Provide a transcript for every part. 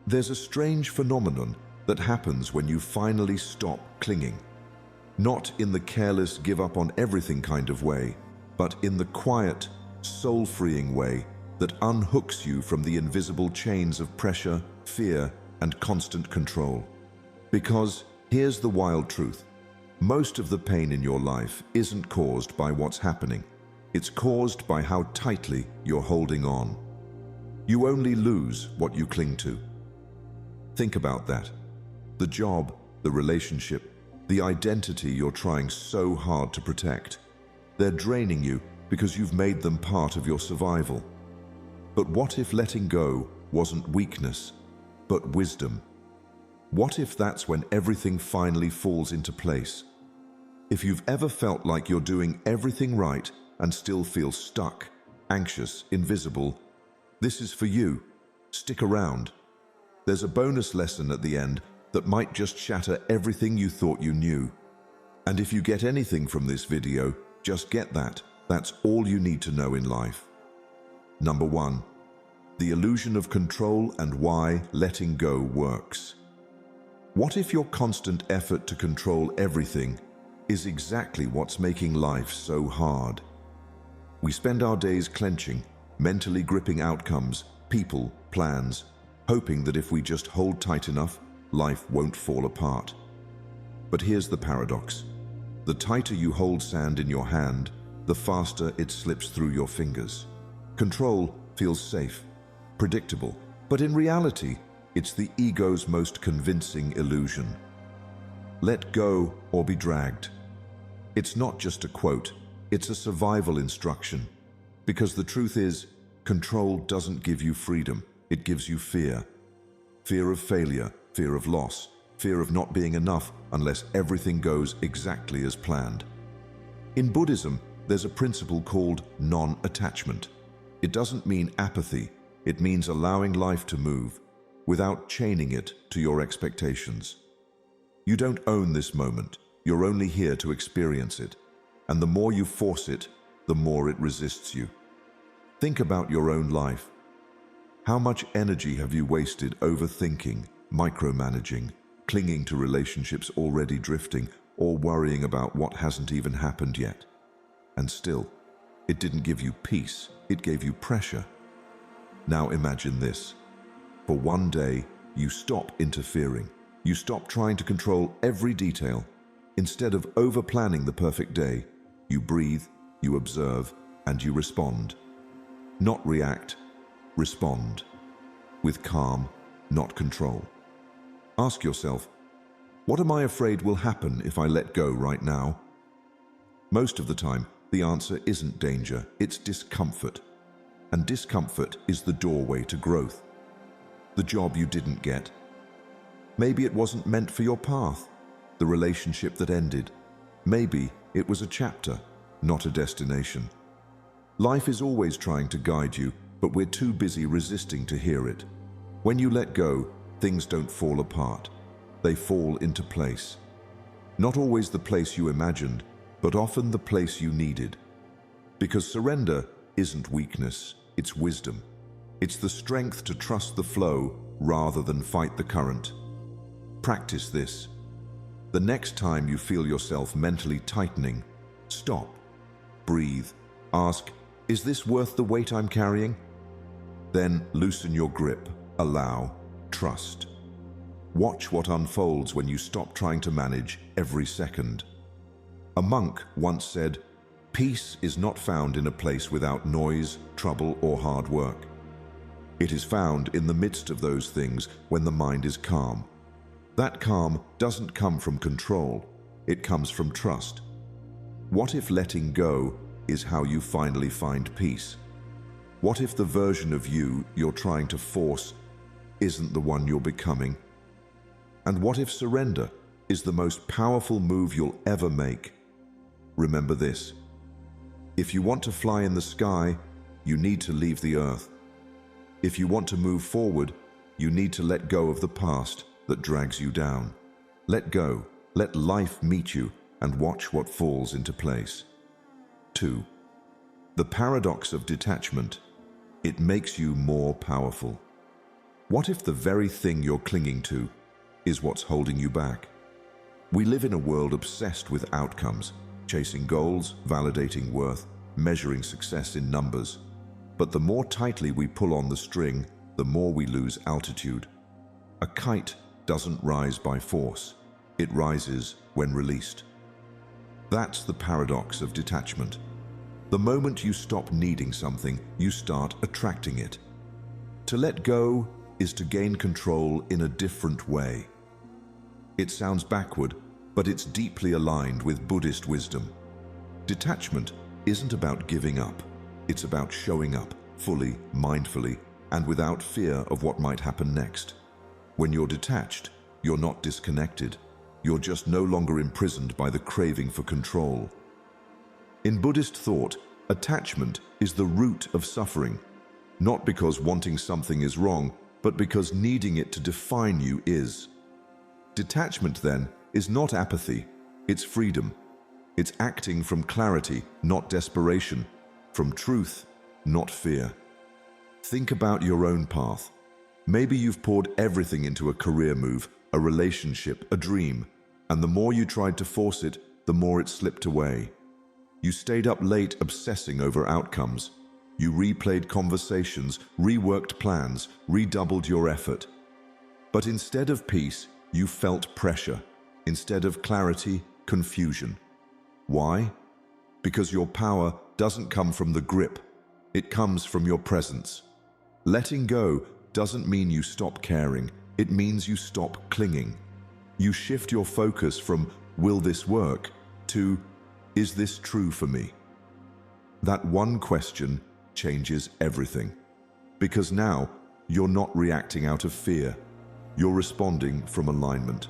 There's a strange phenomenon that happens when you finally stop clinging. Not in the careless give up on everything kind of way, but in the quiet, soul-freeing way that unhooks you from the invisible chains of pressure, fear, and constant control. Because here's the wild truth. Most of the pain in your life isn't caused by what's happening. It's caused by how tightly you're holding on. You only lose what you cling to. Think about that. The job, the relationship, the identity you're trying so hard to protect. They're draining you because you've made them part of your survival. But what if letting go wasn't weakness, but wisdom? What if that's when everything finally falls into place? If you've ever felt like you're doing everything right and still feel stuck, anxious, invisible, this is for you. Stick around. There's a bonus lesson at the end that might just shatter everything you thought you knew. And if you get anything from this video, just get that. That's all you need to know in life. Number 1. The illusion of control and why letting go works. What if your constant effort to control everything is exactly what's making life so hard? We spend our days clenching, mentally gripping outcomes, people, plans, hoping that if we just hold tight enough, life won't fall apart. But here's the paradox. The tighter you hold sand in your hand, the faster it slips through your fingers. Control feels safe, predictable, but in reality, it's the ego's most convincing illusion. Let go or be dragged. It's not just a quote, it's a survival instruction. Because the truth is, control doesn't give you freedom, it gives you fear. Fear of failure, fear of loss, fear of not being enough unless everything goes exactly as planned. In Buddhism, there's a principle called non-attachment. It doesn't mean apathy, it means allowing life to move without chaining it to your expectations. You don't own this moment, you're only here to experience it. And the more you force it, the more it resists you. Think about your own life. How much energy have you wasted overthinking, micromanaging, clinging to relationships already drifting, or worrying about what hasn't even happened yet? And still, it didn't give you peace, it gave you pressure. Now imagine this. For one day, you stop interfering. You stop trying to control every detail. Instead of over-planning the perfect day, you breathe, you observe, and you respond. Not react, respond. With calm, not control. Ask yourself, what am I afraid will happen if I let go right now? Most of the time, the answer isn't danger, it's discomfort. And discomfort is the doorway to growth. The job you didn't get. Maybe it wasn't meant for your path. The relationship that ended. Maybe it was a chapter, not a destination. Life is always trying to guide you, but we're too busy resisting to hear it. When you let go, things don't fall apart. They fall into place. Not always the place you imagined, but often the place you needed. Because surrender isn't weakness, it's wisdom. It's the strength to trust the flow rather than fight the current. Practice this. The next time you feel yourself mentally tightening, stop, breathe, ask, is this worth the weight I'm carrying? Then loosen your grip, allow, trust. Watch what unfolds when you stop trying to manage every second. A monk once said, "Peace is not found in a place without noise, trouble, or hard work. It is found in the midst of those things when the mind is calm. That calm doesn't come from control, it comes from trust." What if letting go is how you finally find peace? What if the version of you you're trying to force isn't the one you're becoming? And what if surrender is the most powerful move you'll ever make? Remember this. If you want to fly in the sky, you need to leave the earth. If you want to move forward, you need to let go of the past that drags you down. Let go, let life meet you, and watch what falls into place. 2. The paradox of detachment. It makes you more powerful. What if the very thing you're clinging to is what's holding you back? We live in a world obsessed with outcomes, chasing goals, validating worth, measuring success in numbers. But the more tightly we pull on the string, the more we lose altitude. A kite doesn't rise by force. It rises when released. That's the paradox of detachment. The moment you stop needing something, you start attracting it. To let go is to gain control in a different way. It sounds backward, but it's deeply aligned with Buddhist wisdom. Detachment isn't about giving up. It's about showing up fully, mindfully, and without fear of what might happen next. When you're detached, you're not disconnected. You're just no longer imprisoned by the craving for control. In Buddhist thought, attachment is the root of suffering, not because wanting something is wrong, but because needing it to define you is. Detachment, then, is not apathy, it's freedom. It's acting from clarity, not desperation, from truth, not fear. Think about your own path. Maybe you've poured everything into a career move, a relationship, a dream, and the more you tried to force it, the more it slipped away. You stayed up late obsessing over outcomes. You replayed conversations, reworked plans, redoubled your effort. But instead of peace, you felt pressure. Instead of clarity, confusion. Why? Because your power doesn't come from the grip. It comes from your presence. Letting go doesn't mean you stop caring. It means you stop clinging. You shift your focus from "will this work" to "is this true for me?" That one question changes everything. Because now, you're not reacting out of fear. You're responding from alignment.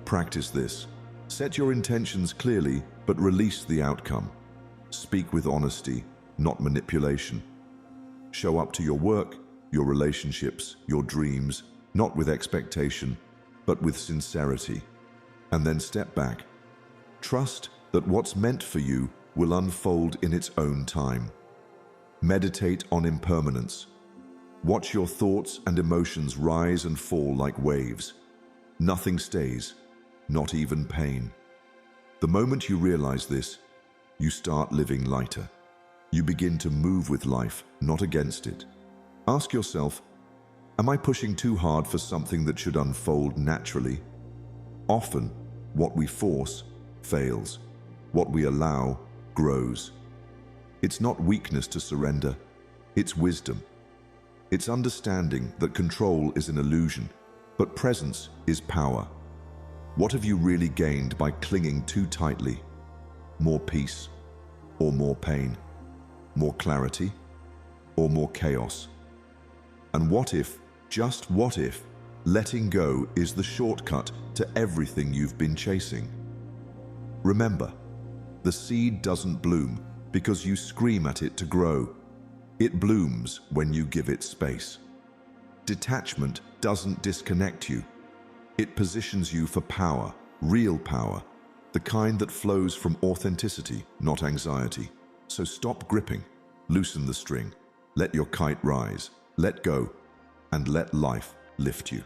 Practice this. Set your intentions clearly, but release the outcome. Speak with honesty, not manipulation. Show up to your work, your relationships, your dreams, not with expectation, but with sincerity. And then step back. Trust that what's meant for you will unfold in its own time. Meditate on impermanence. Watch your thoughts and emotions rise and fall like waves. Nothing stays, not even pain. The moment you realize this, you start living lighter. You begin to move with life, not against it. Ask yourself, am I pushing too hard for something that should unfold naturally? Often, what we force fails. What we allow grows. It's not weakness to surrender, it's wisdom. It's understanding that control is an illusion, but presence is power. What have you really gained by clinging too tightly? More peace or more pain? More clarity or more chaos? And what if, just what if, letting go is the shortcut to everything you've been chasing? Remember, the seed doesn't bloom because you scream at it to grow. It blooms when you give it space. Detachment doesn't disconnect you. It positions you for power, real power, the kind that flows from authenticity, not anxiety. So stop gripping, loosen the string, let your kite rise, let go, and let life lift you.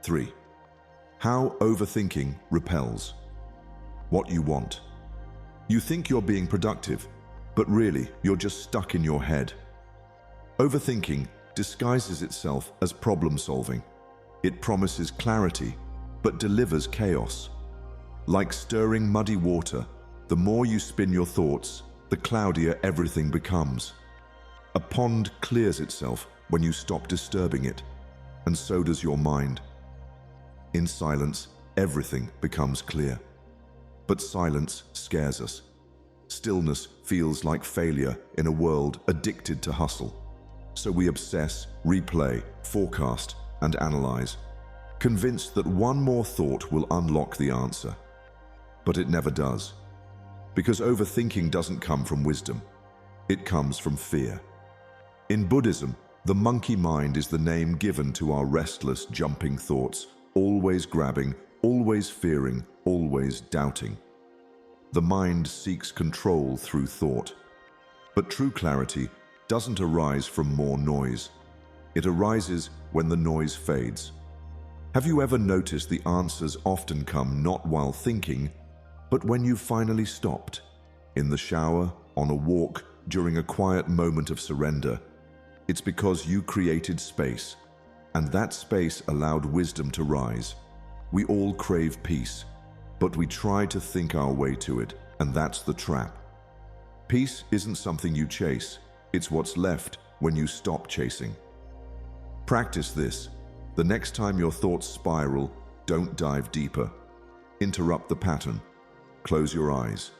3. How overthinking repels. What you want. You think you're being productive, but really you're just stuck in your head. Overthinking disguises itself as problem solving. It promises clarity, but delivers chaos. Like stirring muddy water, the more you spin your thoughts, the cloudier everything becomes. A pond clears itself when you stop disturbing it, and so does your mind. In silence, everything becomes clear. But silence scares us. Stillness feels like failure in a world addicted to hustle. So we obsess, replay, forecast, and analyze, convinced that one more thought will unlock the answer. But it never does. Because overthinking doesn't come from wisdom. It comes from fear. In Buddhism, the monkey mind is the name given to our restless, jumping thoughts, always grabbing, always fearing, always doubting. The mind seeks control through thought. But true clarity doesn't arise from more noise. It arises when the noise fades. Have you ever noticed the answers often come not while thinking, but when you've finally stopped? In the shower, on a walk, during a quiet moment of surrender. It's because you created space, and that space allowed wisdom to rise. We all crave peace, but we try to think our way to it, and that's the trap. Peace isn't something you chase, it's what's left when you stop chasing. Practice this. The next time your thoughts spiral, don't dive deeper. Interrupt the pattern. Close your eyes.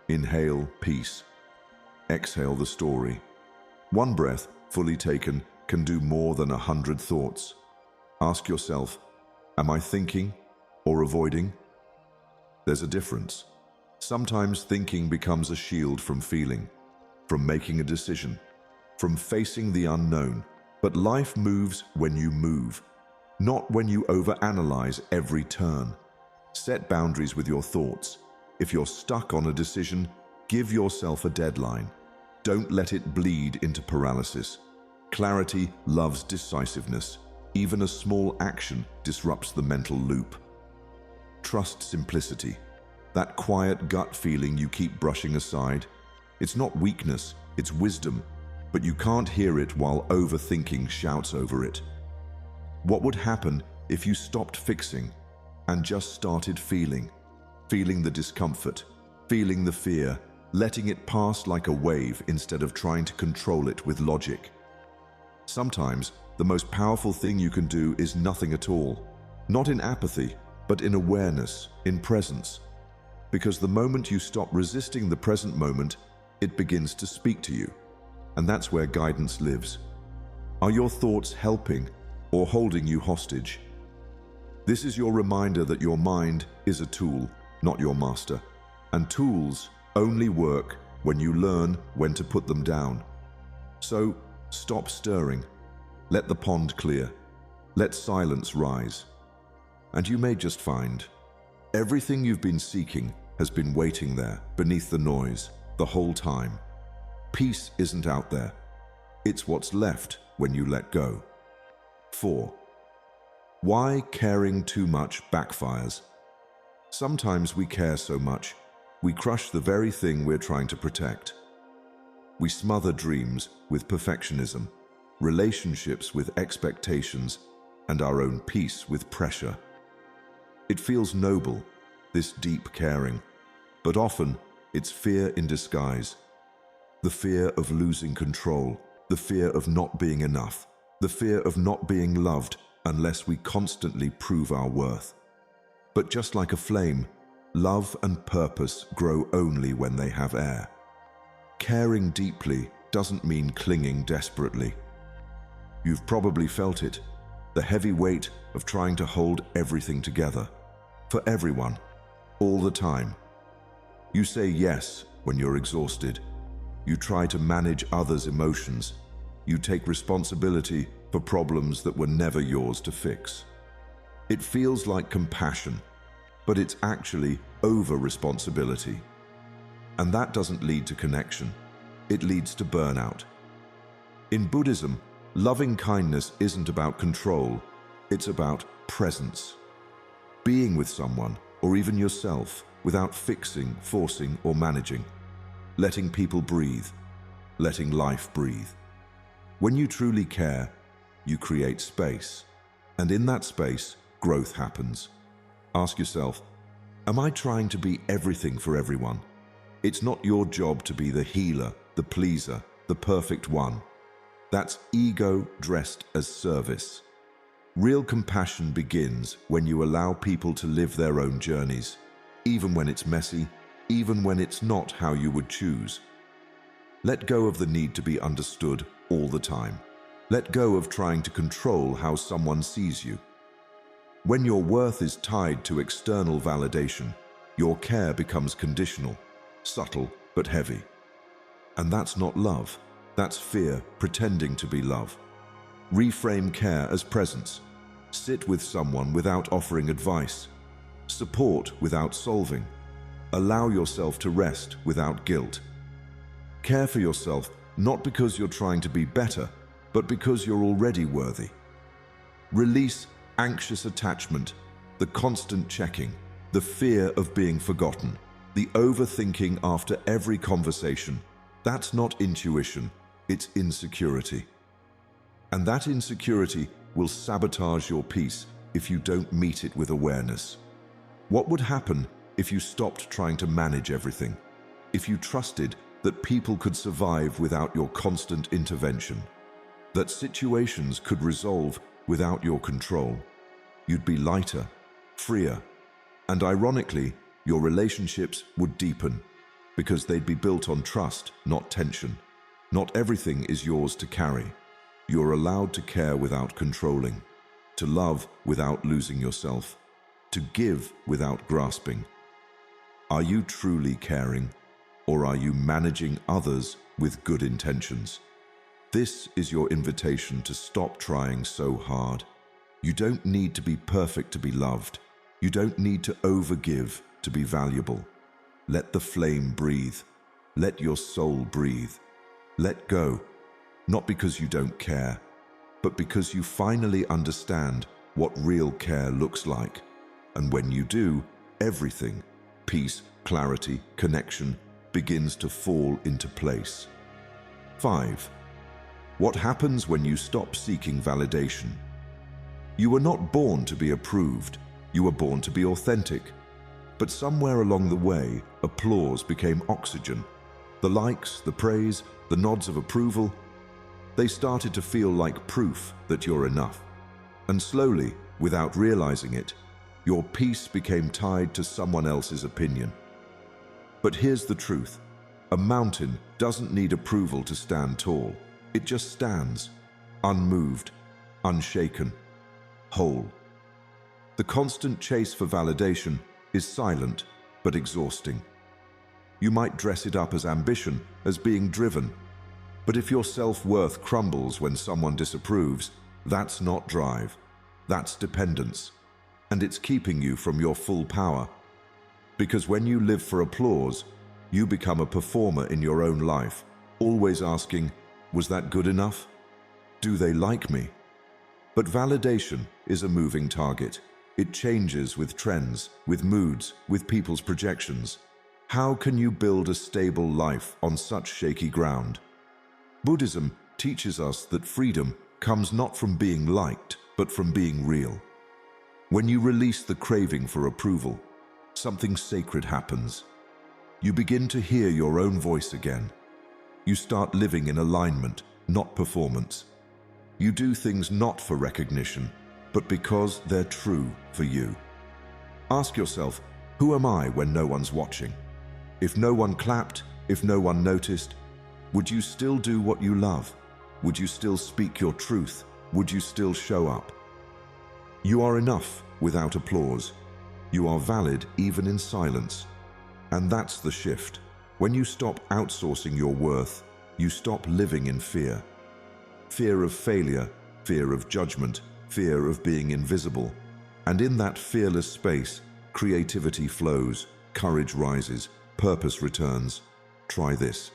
Inhale peace. Exhale the story. One breath, fully taken, can do more than 100 thoughts. Ask yourself, am I thinking or avoiding? There's a difference. Sometimes thinking becomes a shield from feeling, from making a decision, from facing the unknown. But life moves when you move, not when you overanalyze every turn. Set boundaries with your thoughts. If you're stuck on a decision, give yourself a deadline. Don't let it bleed into paralysis. Clarity loves decisiveness. Even a small action disrupts the mental loop. Trust simplicity. That quiet gut feeling you keep brushing aside. It's not weakness, it's wisdom, but you can't hear it while overthinking shouts over it. What would happen if you stopped fixing and just started feeling? Feeling the discomfort, feeling the fear, letting it pass like a wave instead of trying to control it with logic. Sometimes, the most powerful thing you can do is nothing at all. Not in apathy, but in awareness, in presence. Because the moment you stop resisting the present moment, it begins to speak to you. And that's where guidance lives. Are your thoughts helping or holding you hostage? This is your reminder that your mind is a tool, not your master. And tools only work when you learn when to put them down. So, stop stirring. Let the pond clear. Let silence rise. And you may just find everything you've been seeking has been waiting there beneath the noise the whole time. Peace isn't out there. It's what's left when you let go. 4. Why caring too much backfires? Sometimes we care so much, we crush the very thing we're trying to protect. We smother dreams with perfectionism, relationships with expectations, and our own peace with pressure. It feels noble, this deep caring, but often it's fear in disguise. The fear of losing control, the fear of not being enough, the fear of not being loved unless we constantly prove our worth. But just like a flame, love and purpose grow only when they have air. Caring deeply doesn't mean clinging desperately. You've probably felt it, the heavy weight of trying to hold everything together, for everyone, all the time. You say yes when you're exhausted. You try to manage others' emotions. You take responsibility for problems that were never yours to fix. It feels like compassion, but it's actually over-responsibility. And that doesn't lead to connection. It leads to burnout. In Buddhism, loving kindness isn't about control. It's about presence. Being with someone, or even yourself, without fixing, forcing, or managing. Letting people breathe. Letting life breathe. When you truly care, you create space. And in that space, growth happens. Ask yourself, am I trying to be everything for everyone? It's not your job to be the healer, the pleaser, the perfect one. That's ego dressed as service. Real compassion begins when you allow people to live their own journeys, even when it's messy, even when it's not how you would choose. Let go of the need to be understood all the time. Let go of trying to control how someone sees you. When your worth is tied to external validation, your care becomes conditional, subtle but heavy. And that's not love. That's fear pretending to be love. Reframe care as presence. Sit with someone without offering advice. Support without solving. Allow yourself to rest without guilt. Care for yourself not because you're trying to be better, but because you're already worthy. Release anxious attachment, the constant checking, the fear of being forgotten, the overthinking after every conversation. That's not intuition, it's insecurity. And that insecurity will sabotage your peace if you don't meet it with awareness. What would happen if you stopped trying to manage everything? If you trusted that people could survive without your constant intervention? That situations could resolve without your control? You'd be lighter, freer, and ironically, your relationships would deepen because they'd be built on trust, not tension. Not everything is yours to carry. You're allowed to care without controlling, to love without losing yourself, to give without grasping. Are you truly caring, or are you managing others with good intentions? This is your invitation to stop trying so hard. You don't need to be perfect to be loved. You don't need to overgive to be valuable. Let the flame breathe. Let your soul breathe. Let go, not because you don't care, but because you finally understand what real care looks like. And when you do, everything, peace, clarity, connection, begins to fall into place. 5. What happens when you stop seeking validation? You were not born to be approved. You were born to be authentic. But somewhere along the way, applause became oxygen. The likes, the praise, the nods of approval, they started to feel like proof that you're enough. And slowly, without realizing it, your peace became tied to someone else's opinion. But here's the truth. A mountain doesn't need approval to stand tall. It just stands, unmoved, unshaken, whole. The constant chase for validation is silent but exhausting. You might dress it up as ambition, as being driven. But if your self-worth crumbles when someone disapproves, that's not drive. That's dependence. And it's keeping you from your full power. Because when you live for applause, you become a performer in your own life, always asking, was that good enough? Do they like me? But validation is a moving target. It changes with trends, with moods, with people's projections. How can you build a stable life on such shaky ground? Buddhism teaches us that freedom comes not from being liked, but from being real. When you release the craving for approval, something sacred happens. You begin to hear your own voice again. You start living in alignment, not performance. You do things not for recognition, but because they're true for you. Ask yourself, who am I when no one's watching? If no one clapped, if no one noticed, would you still do what you love? Would you still speak your truth? Would you still show up? You are enough without applause. You are valid even in silence. And that's the shift. When you stop outsourcing your worth, you stop living in fear. Fear of failure, fear of judgment, fear of being invisible. And in that fearless space, creativity flows, courage rises, purpose returns. Try this.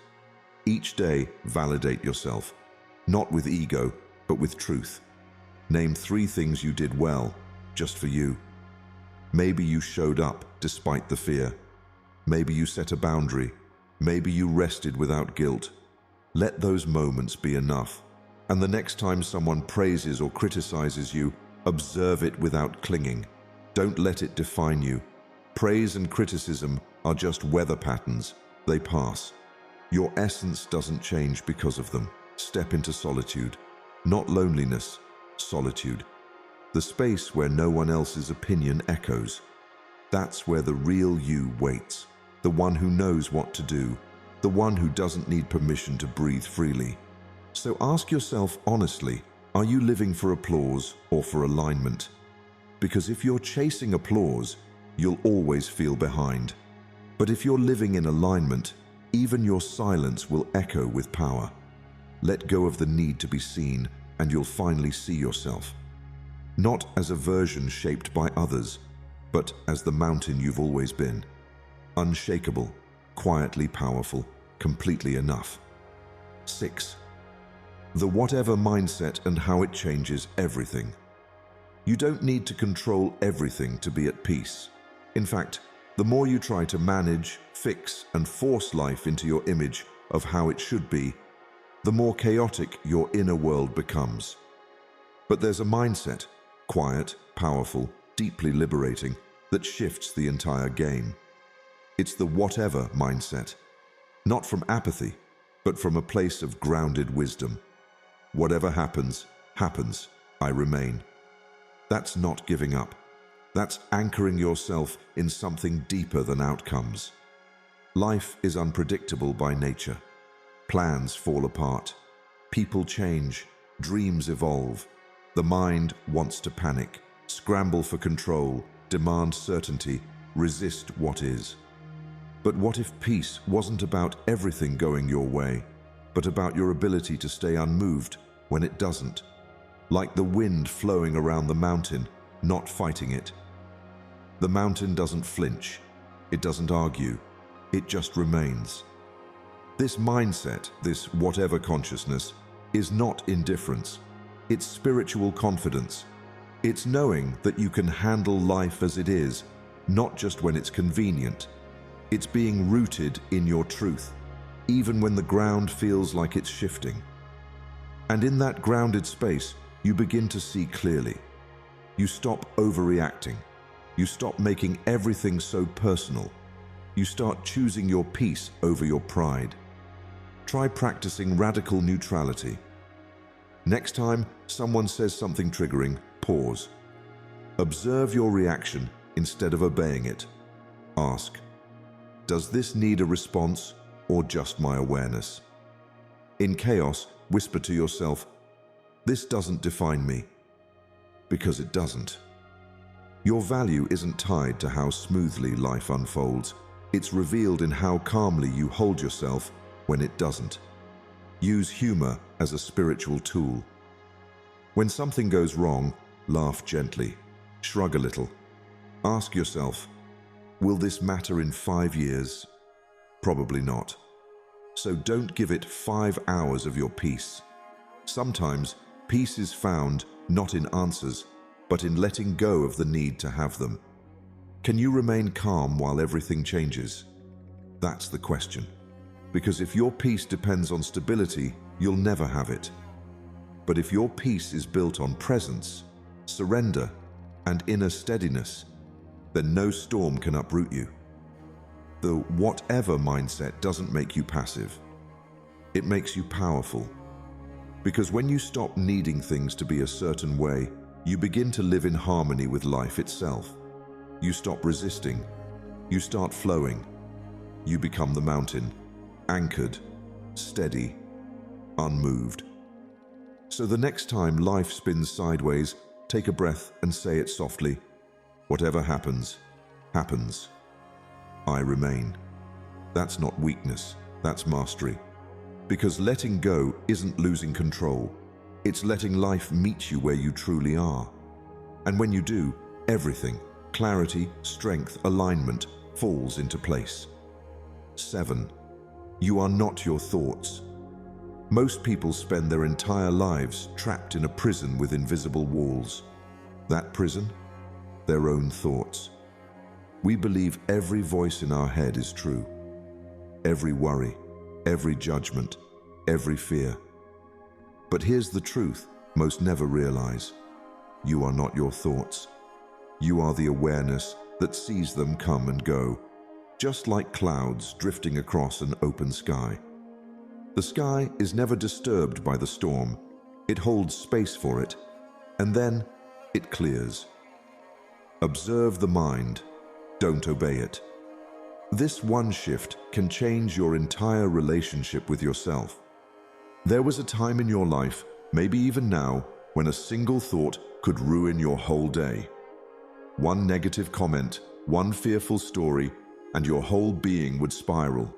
Each day, validate yourself, not with ego, but with truth. Name 3 things you did well, just for you. Maybe you showed up despite the fear. Maybe you set a boundary. Maybe you rested without guilt. Let those moments be enough. And the next time someone praises or criticizes you, observe it without clinging. Don't let it define you. Praise and criticism are just weather patterns. They pass. Your essence doesn't change because of them. Step into solitude. Not loneliness, solitude. The space where no one else's opinion echoes. That's where the real you waits. The one who knows what to do. The one who doesn't need permission to breathe freely. So ask yourself honestly, are you living for applause or for alignment? Because if you're chasing applause, you'll always feel behind. But if you're living in alignment, even your silence will echo with power. Let go of the need to be seen, and you'll finally see yourself. Not as a version shaped by others, but as the mountain you've always been. Unshakable, quietly powerful, completely enough. 6. The whatever mindset and how it changes everything. You don't need to control everything to be at peace. In fact, the more you try to manage, fix, and force life into your image of how it should be, the more chaotic your inner world becomes. But there's a mindset, quiet, powerful, deeply liberating, that shifts the entire game. It's the whatever mindset, not from apathy, but from a place of grounded wisdom. Whatever happens, happens. I remain. That's not giving up. That's anchoring yourself in something deeper than outcomes. Life is unpredictable by nature. Plans fall apart. People change. Dreams evolve. The mind wants to panic, scramble for control, demand certainty, resist what is. But what if peace wasn't about everything going your way, but about your ability to stay unmoved when it doesn't? Like the wind flowing around the mountain, not fighting it. The mountain doesn't flinch. It doesn't argue. It just remains. This mindset, this whatever consciousness, is not indifference. It's spiritual confidence. It's knowing that you can handle life as it is, not just when it's convenient. It's being rooted in your truth, even when the ground feels like it's shifting. And in that grounded space, you begin to see clearly. You stop overreacting. You stop making everything so personal. You start choosing your peace over your pride. Try practicing radical neutrality. Next time someone says something triggering, pause. Observe your reaction instead of obeying it. Ask, does this need a response or just my awareness? In chaos, whisper to yourself, this doesn't define me, because it doesn't. Your value isn't tied to how smoothly life unfolds. It's revealed in how calmly you hold yourself when it doesn't. Use humor as a spiritual tool. When something goes wrong, laugh gently, shrug a little. Ask yourself, will this matter in 5 years? Probably not. So don't give it 5 hours of your peace. Sometimes peace is found not in answers, but in letting go of the need to have them. Can you remain calm while everything changes? That's the question. Because if your peace depends on stability, you'll never have it. But if your peace is built on presence, surrender, and inner steadiness, then no storm can uproot you. The whatever mindset doesn't make you passive. It makes you powerful. Because when you stop needing things to be a certain way, you begin to live in harmony with life itself. You stop resisting. You start flowing. You become the mountain, anchored, steady, unmoved. So the next time life spins sideways, take a breath and say it softly. Whatever happens, happens. I remain. That's not weakness, that's mastery. Because letting go isn't losing control. It's letting life meet you where you truly are. And when you do, everything, clarity, strength, alignment, falls into place. 7. You are not your thoughts. Most people spend their entire lives trapped in a prison with invisible walls. That prison? Their own thoughts. We believe every voice in our head is true. Every worry, every judgment, every fear. But here's the truth most never realize. You are not your thoughts. You are the awareness that sees them come and go, just like clouds drifting across an open sky. The sky is never disturbed by the storm. It holds space for it, and then it clears. Observe the mind. Don't obey it. This one shift can change your entire relationship with yourself. There was a time in your life, maybe even now, when a single thought could ruin your whole day. One negative comment, one fearful story, and your whole being would spiral.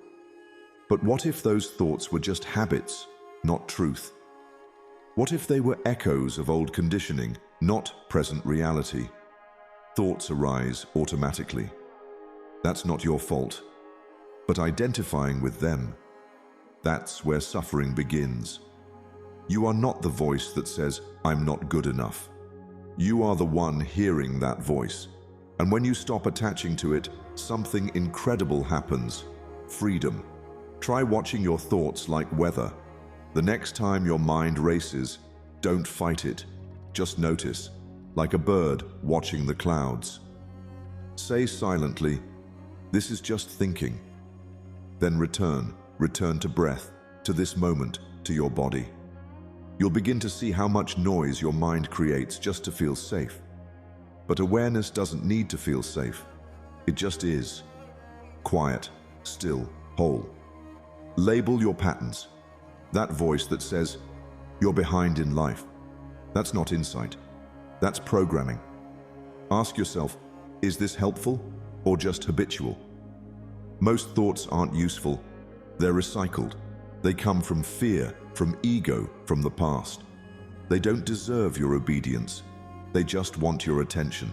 But what if those thoughts were just habits, not truth? What if they were echoes of old conditioning, not present reality? Thoughts arise automatically. That's not your fault. But identifying with them, that's where suffering begins. You are not the voice that says, "I'm not good enough." You are the one hearing that voice. And when you stop attaching to it, something incredible happens. Freedom. Try watching your thoughts like weather. The next time your mind races, don't fight it. Just notice, like a bird watching the clouds. Say silently, "This is just thinking." Then return to breath, to this moment, to your body. You'll begin to see how much noise your mind creates just to feel safe. But awareness doesn't need to feel safe. It just is. Quiet, still, whole. Label your patterns. That voice that says, "You're behind in life." That's not insight. That's programming. Ask yourself, is this helpful or just habitual? Most thoughts aren't useful. They're recycled. They come from fear, from ego, from the past. They don't deserve your obedience. They just want your attention.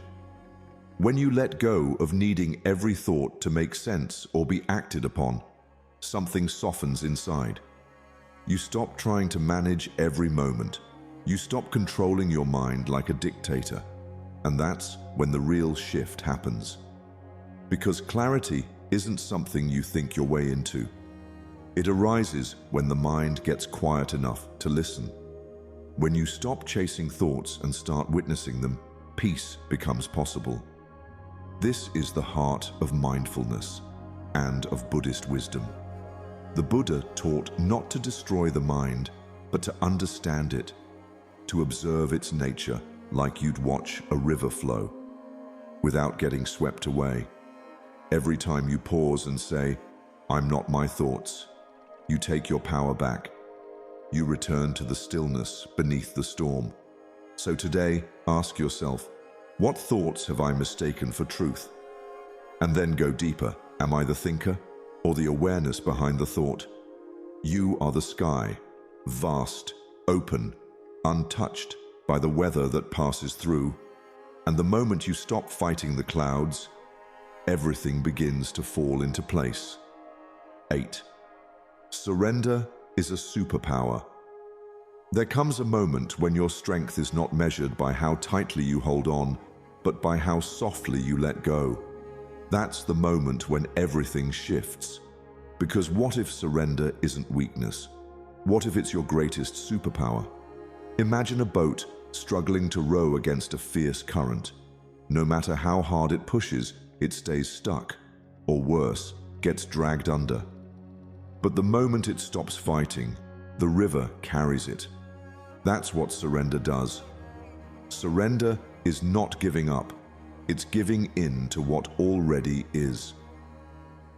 When you let go of needing every thought to make sense or be acted upon, something softens inside. You stop trying to manage every moment. You stop controlling your mind like a dictator. And that's when the real shift happens. Because clarity isn't something you think your way into. It arises when the mind gets quiet enough to listen. When you stop chasing thoughts and start witnessing them, peace becomes possible. This is the heart of mindfulness and of Buddhist wisdom. The Buddha taught not to destroy the mind, but to understand it, to observe its nature like you'd watch a river flow, without getting swept away. Every time you pause and say, "I'm not my thoughts," you take your power back. You return to the stillness beneath the storm. So today, ask yourself, what thoughts have I mistaken for truth? And then go deeper. Am I the thinker or the awareness behind the thought? You are the sky, vast, open, untouched by the weather that passes through. And the moment you stop fighting the clouds, everything begins to fall into place. 8. Surrender is a superpower. There comes a moment when your strength is not measured by how tightly you hold on, but by how softly you let go. That's the moment when everything shifts. Because what if surrender isn't weakness? What if it's your greatest superpower? Imagine a boat struggling to row against a fierce current. No matter how hard it pushes, it stays stuck, or worse, gets dragged under. But the moment it stops fighting, the river carries it. That's what surrender does. Surrender is not giving up. It's giving in to what already is.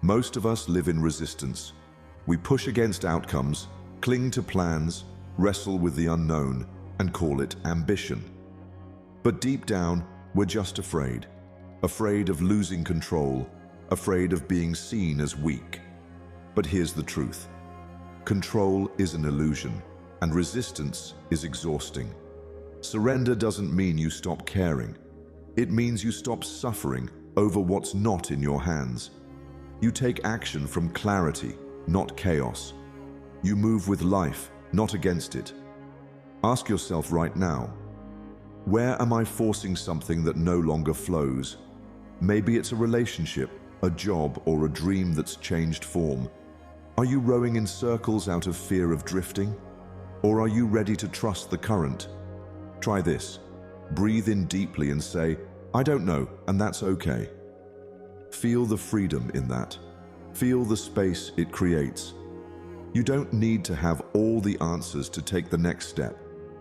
Most of us live in resistance. We push against outcomes, cling to plans, wrestle with the unknown, and call it ambition. But deep down, we're just afraid. Afraid of losing control, afraid of being seen as weak. But here's the truth. Control is an illusion, and resistance is exhausting. Surrender doesn't mean you stop caring. It means you stop suffering over what's not in your hands. You take action from clarity, not chaos. You move with life, not against it. Ask yourself right now, where am I forcing something that no longer flows? Maybe it's a relationship, a job, or a dream that's changed form. Are you rowing in circles out of fear of drifting? Or are you ready to trust the current? Try this. Breathe in deeply and say, "I don't know," and that's okay. Feel the freedom in that. Feel the space it creates. You don't need to have all the answers to take the next step.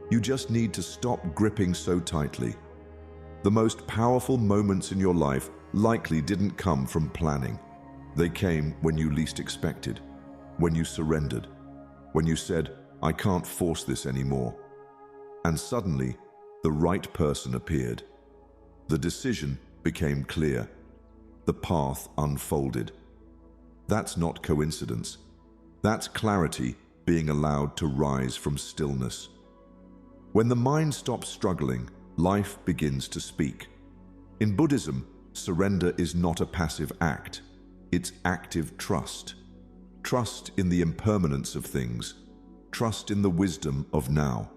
You just need to stop gripping so tightly. The most powerful moments in your life likely didn't come from planning. They came when you least expected, when you surrendered, when you said, "I can't force this anymore." And suddenly, the right person appeared. The decision became clear. The path unfolded. That's not coincidence. That's clarity being allowed to rise from stillness. When the mind stops struggling, life begins to speak. In Buddhism, surrender is not a passive act. It's active trust. Trust in the impermanence of things. Trust in the wisdom of now.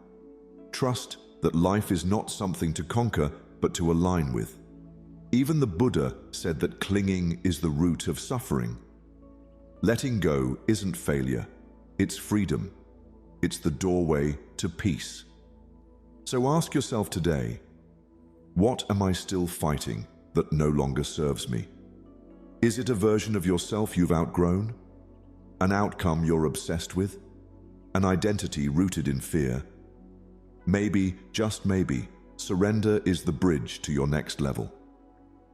Trust that life is not something to conquer, but to align with. Even the Buddha said that clinging is the root of suffering. Letting go isn't failure, it's freedom. It's the doorway to peace. So ask yourself today, what am I still fighting that no longer serves me? Is it a version of yourself you've outgrown? An outcome you're obsessed with? An identity rooted in fear? Maybe, just maybe, surrender is the bridge to your next level.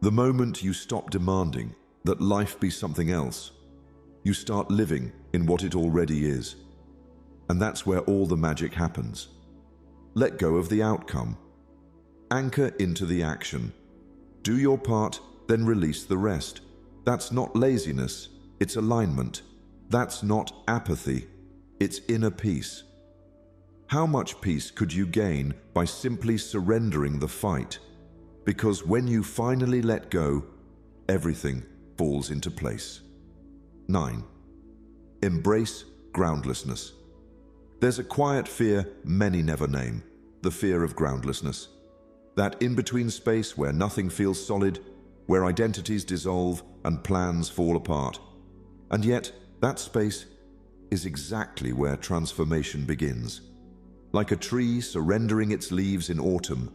The moment you stop demanding that life be something else, you start living in what it already is. And that's where all the magic happens. Let go of the outcome. Anchor into the action. Do your part, then release the rest. That's not laziness, it's alignment. That's not apathy, it's inner peace. How much peace could you gain by simply surrendering the fight? Because when you finally let go, everything falls into place. 9. Embrace groundlessness. There's a quiet fear many never name, the fear of groundlessness. That in-between space where nothing feels solid, where identities dissolve and plans fall apart. And yet, that space is exactly where transformation begins. Like a tree surrendering its leaves in autumn,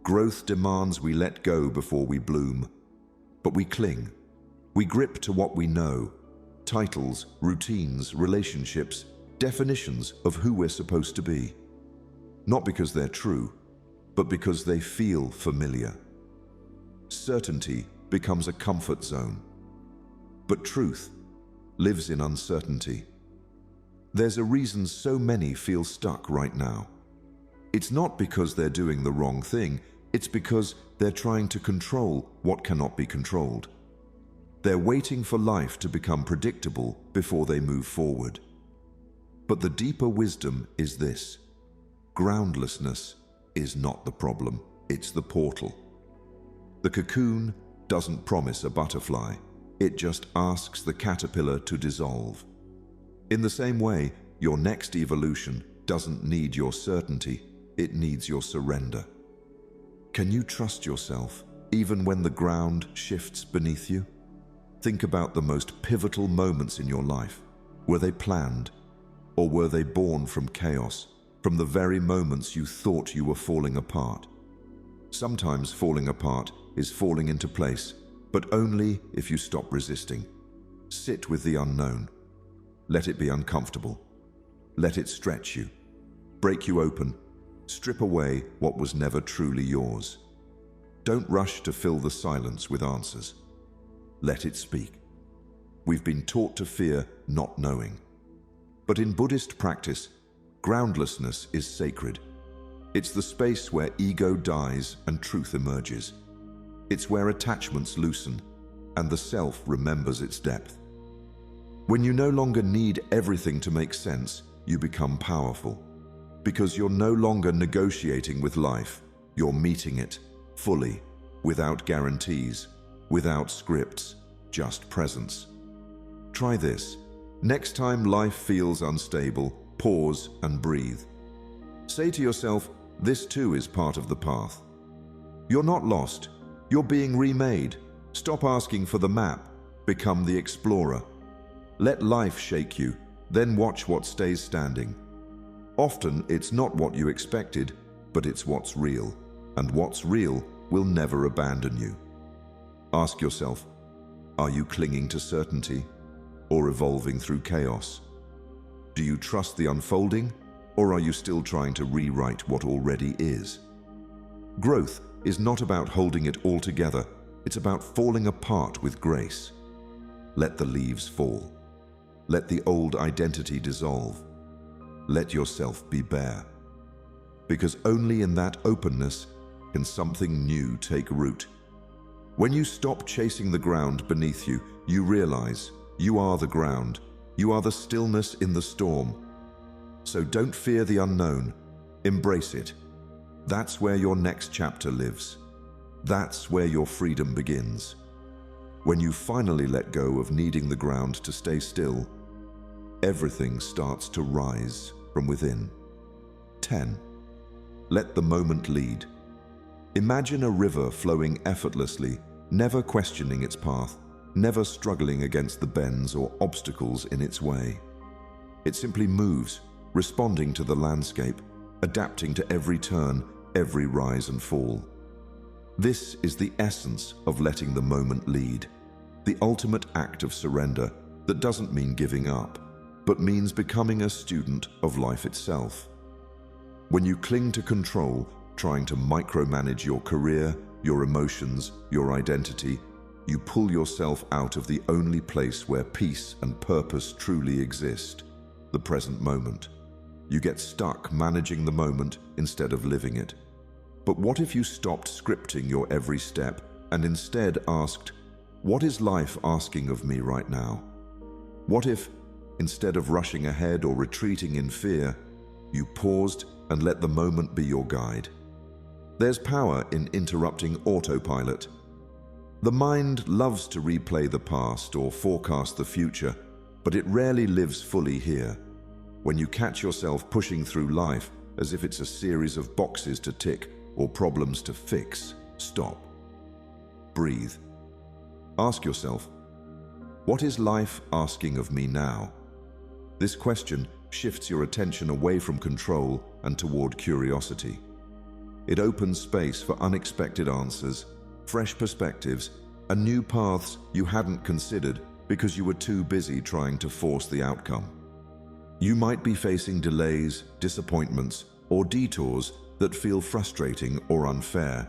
growth demands we let go before we bloom. But we cling. We grip to what we know. Titles, routines, relationships, definitions of who we're supposed to be. Not because they're true, but because they feel familiar. Certainty becomes a comfort zone. But truth lives in uncertainty. There's a reason so many feel stuck right now. It's not because they're doing the wrong thing, it's because they're trying to control what cannot be controlled. They're waiting for life to become predictable before they move forward. But the deeper wisdom is this: groundlessness is not the problem, it's the portal. The cocoon doesn't promise a butterfly, it just asks the caterpillar to dissolve. In the same way, your next evolution doesn't need your certainty, it needs your surrender. Can you trust yourself even when the ground shifts beneath you? Think about the most pivotal moments in your life. Were they planned, or were they born from chaos, from the very moments you thought you were falling apart? Sometimes falling apart is falling into place, but only if you stop resisting. Sit with the unknown. Let it be uncomfortable. Let it stretch you, break you open, strip away what was never truly yours. Don't rush to fill the silence with answers. Let it speak. We've been taught to fear not knowing. But in Buddhist practice, groundlessness is sacred. It's the space where ego dies and truth emerges. It's where attachments loosen and the self remembers its depth. When you no longer need everything to make sense, you become powerful. Because you're no longer negotiating with life, you're meeting it fully, without guarantees, without scripts, just presence. Try this. Next time life feels unstable, pause and breathe. Say to yourself, this too is part of the path. You're not lost, you're being remade. Stop asking for the map, become the explorer. Let life shake you, then watch what stays standing. Often it's not what you expected, but it's what's real, and what's real will never abandon you. Ask yourself, are you clinging to certainty or evolving through chaos? Do you trust the unfolding, or are you still trying to rewrite what already is? Growth is not about holding it all together, it's about falling apart with grace. Let the leaves fall. Let the old identity dissolve. Let yourself be bare. Because only in that openness can something new take root. When you stop chasing the ground beneath you, you realize you are the ground. You are the stillness in the storm. So don't fear the unknown. Embrace it. That's where your next chapter lives. That's where your freedom begins. When you finally let go of needing the ground to stay still, everything starts to rise from within. 10. Let the moment lead. Imagine a river flowing effortlessly, never questioning its path, never struggling against the bends or obstacles in its way. It simply moves, responding to the landscape, adapting to every turn, every rise and fall. This is the essence of letting the moment lead, the ultimate act of surrender that doesn't mean giving up, but means becoming a student of life itself. When you cling to control, trying to micromanage your career, your emotions, your identity, you pull yourself out of the only place where peace and purpose truly exist, the present moment. You get stuck managing the moment instead of living it. But what if you stopped scripting your every step and instead asked, what is life asking of me right now? What if, instead of rushing ahead or retreating in fear, you paused and let the moment be your guide? There's power in interrupting autopilot. The mind loves to replay the past or forecast the future, but it rarely lives fully here. When you catch yourself pushing through life as if it's a series of boxes to tick or problems to fix, stop. Breathe. Ask yourself, what is life asking of me now? This question shifts your attention away from control and toward curiosity. It opens space for unexpected answers, fresh perspectives, and new paths you hadn't considered because you were too busy trying to force the outcome. You might be facing delays, disappointments, or detours that feel frustrating or unfair.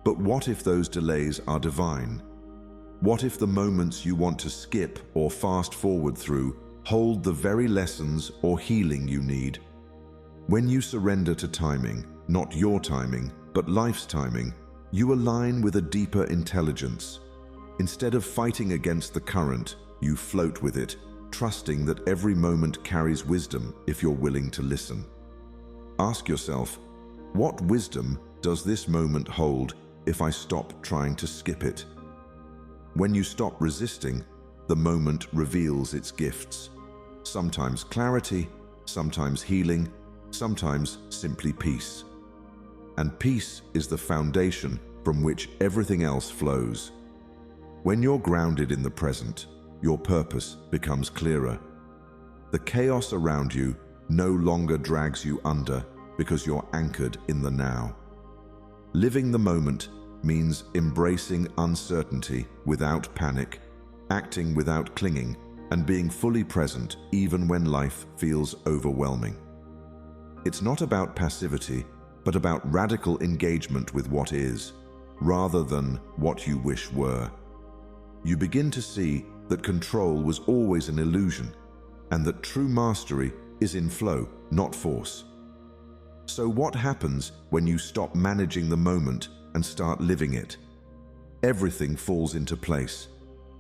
But what if those delays are divine? What if the moments you want to skip or fast forward through hold the very lessons or healing you need? When you surrender to timing, not your timing, but life's timing, you align with a deeper intelligence. Instead of fighting against the current, you float with it, trusting that every moment carries wisdom if you're willing to listen. Ask yourself, what wisdom does this moment hold if I stop trying to skip it? When you stop resisting, the moment reveals its gifts. Sometimes clarity, sometimes healing, sometimes simply peace. And peace is the foundation from which everything else flows. When you're grounded in the present, your purpose becomes clearer. The chaos around you no longer drags you under because you're anchored in the now. Living the moment means embracing uncertainty without panic, acting without clinging, and being fully present even when life feels overwhelming. It's not about passivity, but about radical engagement with what is, rather than what you wish were. You begin to see that control was always an illusion, and that true mastery is in flow, not force. So what happens when you stop managing the moment and start living it? Everything falls into place.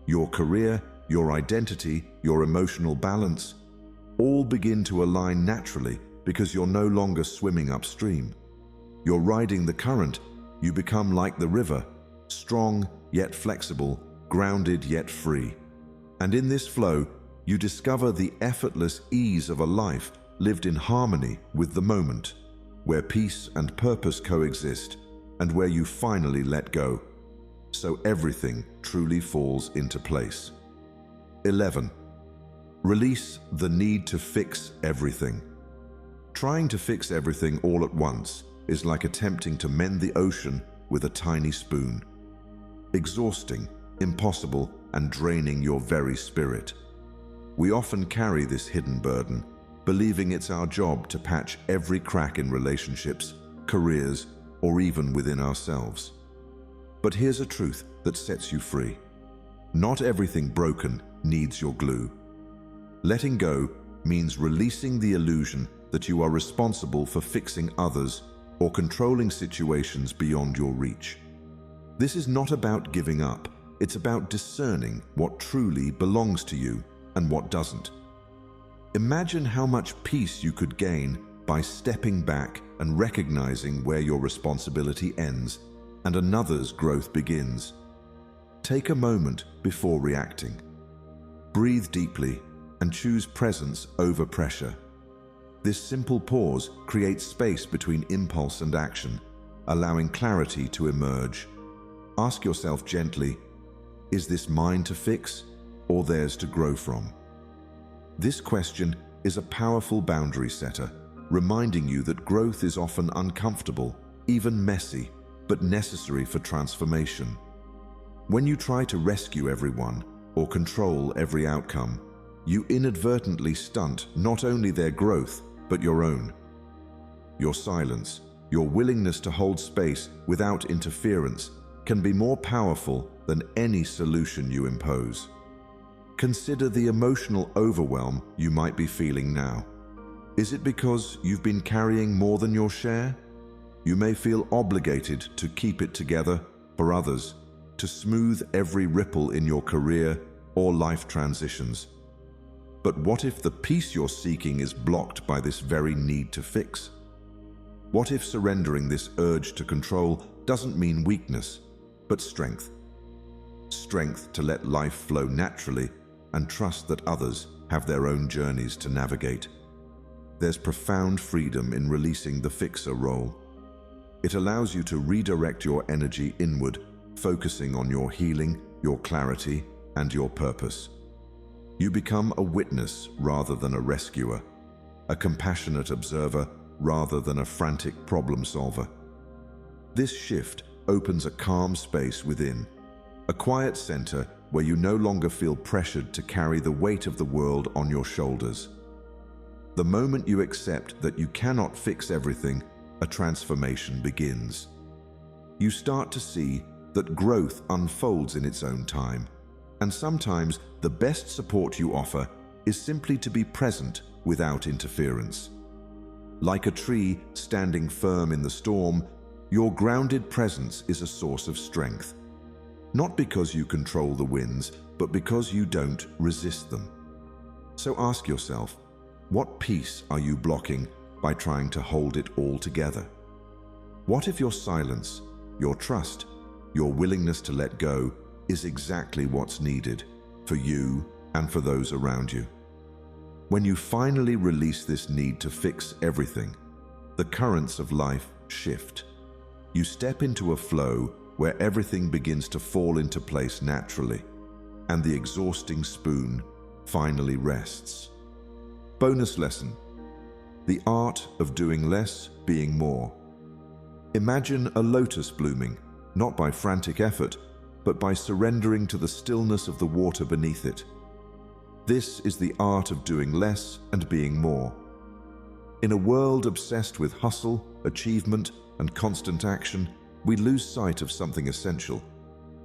Your career, your identity, your emotional balance, all begin to align naturally because you're no longer swimming upstream. You're riding the current. You become like the river, strong yet flexible, grounded yet free. And in this flow, you discover the effortless ease of a life lived in harmony with the moment, where peace and purpose coexist, and where you finally let go. So everything truly falls into place. 11. Release the need to fix everything. Trying to fix everything all at once is like attempting to mend the ocean with a tiny spoon. Exhausting, impossible, and draining your very spirit. We often carry this hidden burden, believing it's our job to patch every crack in relationships, careers, or even within ourselves. But here's a truth that sets you free. Not everything broken needs your glue. Letting go means releasing the illusion that you are responsible for fixing others or controlling situations beyond your reach. This is not about giving up. It's about discerning what truly belongs to you and what doesn't. Imagine how much peace you could gain by stepping back and recognizing where your responsibility ends and another's growth begins. Take a moment before reacting. Breathe deeply and choose presence over pressure. This simple pause creates space between impulse and action, allowing clarity to emerge. Ask yourself gently, is this mine to fix or theirs to grow from? This question is a powerful boundary setter, reminding you that growth is often uncomfortable, even messy, but necessary for transformation. When you try to rescue everyone or control every outcome, you inadvertently stunt not only their growth, but your own. Your silence, your willingness to hold space without interference, can be more powerful than any solution you impose. Consider the emotional overwhelm you might be feeling now. Is it because you've been carrying more than your share? You may feel obligated to keep it together for others, to smooth every ripple in your career or life transitions. But what if the peace you're seeking is blocked by this very need to fix? What if surrendering this urge to control doesn't mean weakness, but strength? Strength to let life flow naturally and trust that others have their own journeys to navigate. There's profound freedom in releasing the fixer role. It allows you to redirect your energy inward, focusing on your healing, your clarity, and your purpose. You become a witness rather than a rescuer, a compassionate observer rather than a frantic problem solver. This shift opens a calm space within, a quiet center where you no longer feel pressured to carry the weight of the world on your shoulders. The moment you accept that you cannot fix everything, a transformation begins. You start to see that growth unfolds in its own time, and sometimes the best support you offer is simply to be present without interference. Like a tree standing firm in the storm, your grounded presence is a source of strength. Not because you control the winds, but because you don't resist them. So ask yourself, what peace are you blocking by trying to hold it all together? What if your silence, your trust, your willingness to let go is exactly what's needed for you and for those around you? When you finally release this need to fix everything, the currents of life shift. You step into a flow where everything begins to fall into place naturally, and the exhausting spoon finally rests. Bonus lesson: the art of doing less, being more. Imagine a lotus blooming, not by frantic effort, but by surrendering to the stillness of the water beneath it. This is the art of doing less and being more. In a world obsessed with hustle, achievement, and constant action, we lose sight of something essential.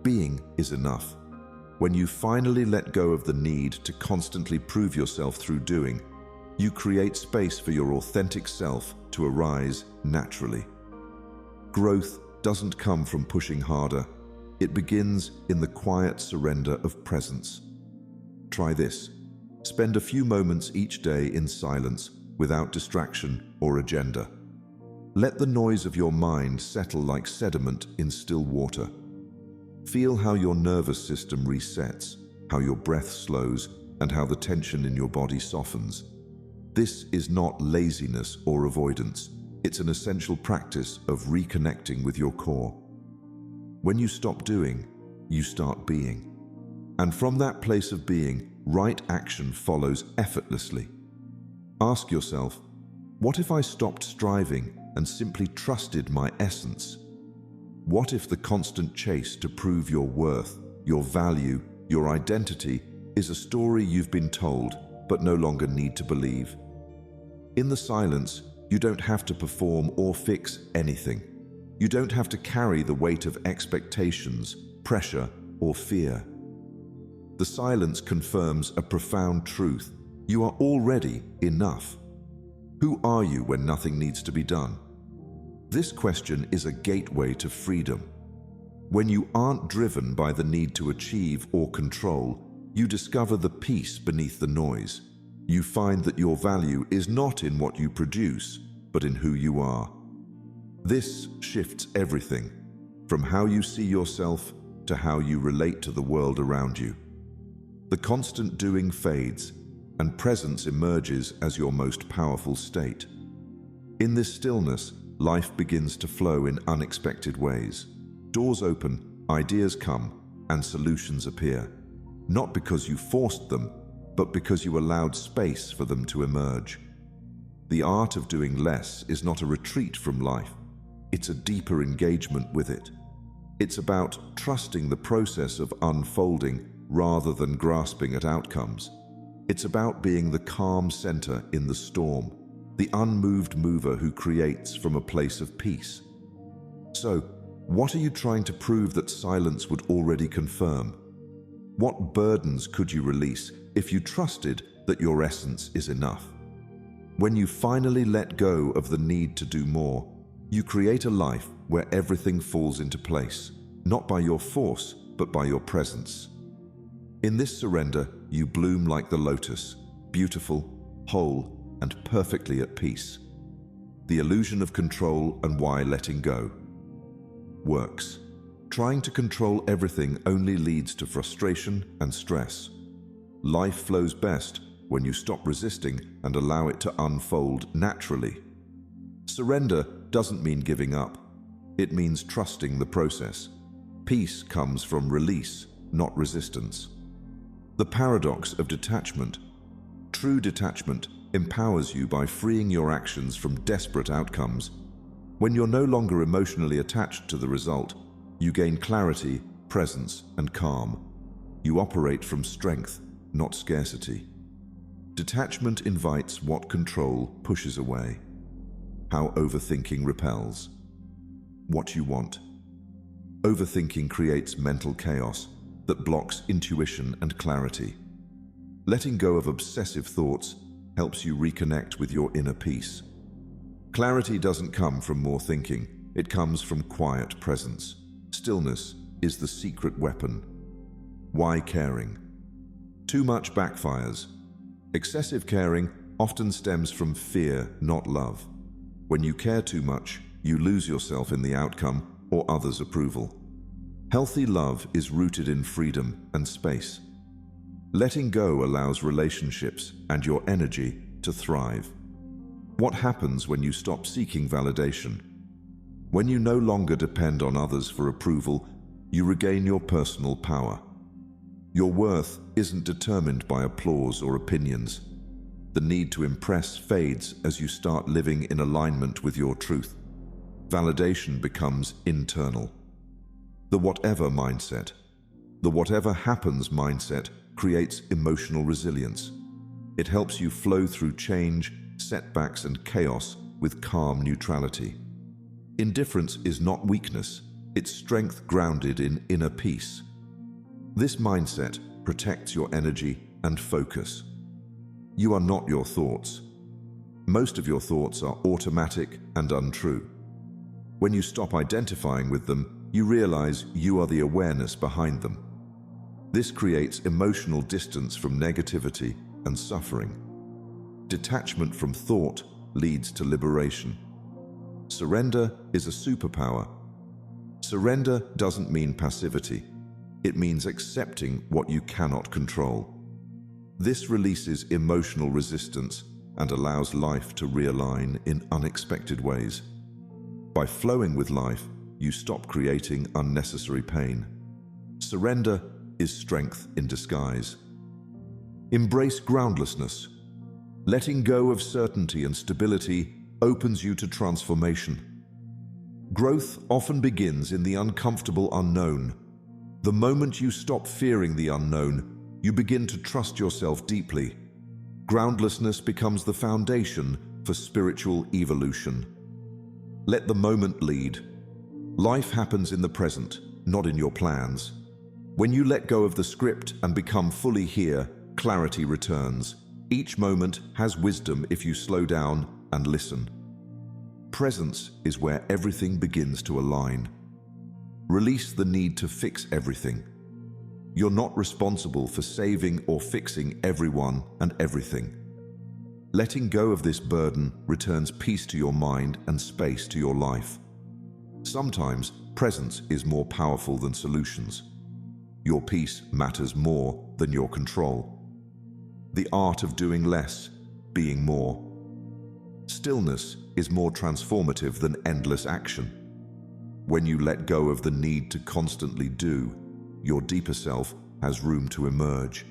Being is enough. When you finally let go of the need to constantly prove yourself through doing, you create space for your authentic self to arise naturally. Growth doesn't come from pushing harder. It begins in the quiet surrender of presence. Try this. Spend a few moments each day in silence, without distraction or agenda. Let the noise of your mind settle like sediment in still water. Feel how your nervous system resets, how your breath slows, and how the tension in your body softens. This is not laziness or avoidance. It's an essential practice of reconnecting with your core. When you stop doing, you start being. And from that place of being, right action follows effortlessly. Ask yourself, what if I stopped striving and simply trusted my essence? What if the constant chase to prove your worth, your value, your identity is a story you've been told but no longer need to believe? In the silence, you don't have to perform or fix anything. You don't have to carry the weight of expectations, pressure, or fear. The silence confirms a profound truth. You are already enough. Who are you when nothing needs to be done? This question is a gateway to freedom. When you aren't driven by the need to achieve or control, you discover the peace beneath the noise. You find that your value is not in what you produce, but in who you are. This shifts everything, from how you see yourself to how you relate to the world around you. The constant doing fades, and presence emerges as your most powerful state. In this stillness, life begins to flow in unexpected ways. Doors open, ideas come, and solutions appear. Not because you forced them, but because you allowed space for them to emerge. The art of doing less is not a retreat from life. It's a deeper engagement with it. It's about trusting the process of unfolding rather than grasping at outcomes. It's about being the calm center in the storm, the unmoved mover who creates from a place of peace. So, what are you trying to prove that silence would already confirm? What burdens could you release if you trusted that your essence is enough? When you finally let go of the need to do more, you create a life where everything falls into place, not by your force, but by your presence. In this surrender, you bloom like the lotus, beautiful, whole, and perfectly at peace. The illusion of control and why letting go works. Trying to control everything only leads to frustration and stress. Life flows best when you stop resisting and allow it to unfold naturally. Surrender doesn't mean giving up. It means trusting the process. Peace comes from release, not resistance. The paradox of detachment. True detachment empowers you by freeing your actions from desperate outcomes. When you're no longer emotionally attached to the result, you gain clarity, presence, and calm. You operate from strength, not scarcity. Detachment invites what control pushes away. How overthinking repels. What you want. Overthinking creates mental chaos that blocks intuition and clarity. Letting go of obsessive thoughts helps you reconnect with your inner peace. Clarity doesn't come from more thinking, it comes from quiet presence. Stillness is the secret weapon. Why caring? Too much backfires. Excessive caring often stems from fear, not love. When you care too much, you lose yourself in the outcome or others' approval. Healthy love is rooted in freedom and space. Letting go allows relationships and your energy to thrive. What happens when you stop seeking validation? When you no longer depend on others for approval, you regain your personal power. Your worth isn't determined by applause or opinions. The need to impress fades as you start living in alignment with your truth. Validation becomes internal. The whatever mindset. The whatever happens mindset creates emotional resilience. It helps you flow through change, setbacks, and chaos with calm neutrality. Indifference is not weakness, it's strength grounded in inner peace. This mindset protects your energy and focus. You are not your thoughts. Most of your thoughts are automatic and untrue. When you stop identifying with them, you realize you are the awareness behind them. This creates emotional distance from negativity and suffering. Detachment from thought leads to liberation. Surrender is a superpower. Surrender doesn't mean passivity. It means accepting what you cannot control. This releases emotional resistance and allows life to realign in unexpected ways. By flowing with life, you stop creating unnecessary pain. Surrender is strength in disguise. Embrace groundlessness. Letting go of certainty and stability opens you to transformation. Growth often begins in the uncomfortable unknown. The moment you stop fearing the unknown, you begin to trust yourself deeply. Groundlessness becomes the foundation for spiritual evolution. Let the moment lead. Life happens in the present, not in your plans. When you let go of the script and become fully here, clarity returns. Each moment has wisdom if you slow down and listen. Presence is where everything begins to align. Release the need to fix everything. You're not responsible for saving or fixing everyone and everything. Letting go of this burden returns peace to your mind and space to your life. Sometimes presence is more powerful than solutions. Your peace matters more than your control. the art of doing less, being more. Stillness is more transformative than endless action. When you let go of the need to constantly do, your deeper self has room to emerge.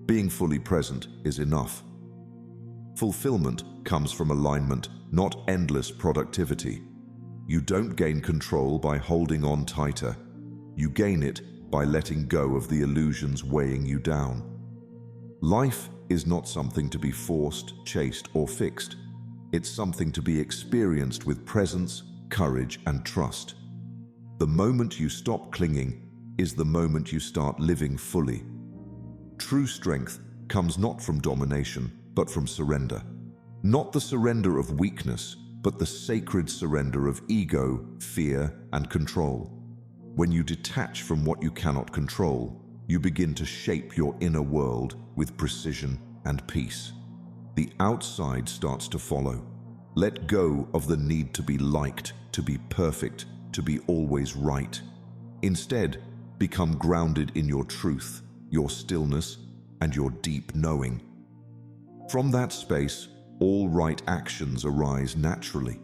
Being fully present is enough. Fulfillment comes from alignment, not endless productivity. You don't gain control by holding on tighter. You gain it by letting go of the illusions weighing you down. Life is not something to be forced, chased, or fixed. It's something to be experienced with presence, courage, and trust. The moment you stop clinging is the moment you start living fully. True strength comes not from domination, but from surrender. Not the surrender of weakness, but the sacred surrender of ego, fear, and control. When you detach from what you cannot control, you begin to shape your inner world with precision and peace. The outside starts to follow. Let go of the need to be liked, to be perfect, to be always right. Instead, become grounded in your truth, your stillness, and your deep knowing. From that space, all right actions arise naturally.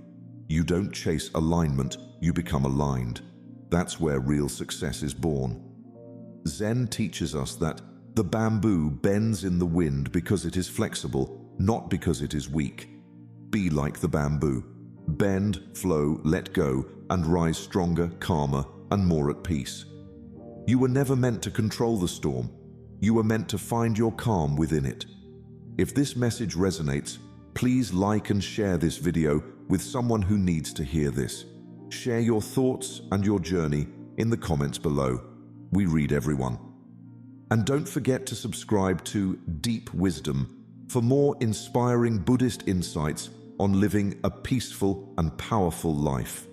You don't chase alignment, you become aligned. That's where real success is born. Zen teaches us that the bamboo bends in the wind because it is flexible, not because it is weak. Be like the bamboo. Bend, flow, let go, and rise stronger, calmer, and more at peace. You were never meant to control the storm. You were meant to find your calm within it. If this message resonates, please like and share this video with someone who needs to hear this. Share your thoughts and your journey in the comments below. We read everyone. And don't forget to subscribe to Deep Wisdom for more inspiring Buddhist insights on living a peaceful and powerful life.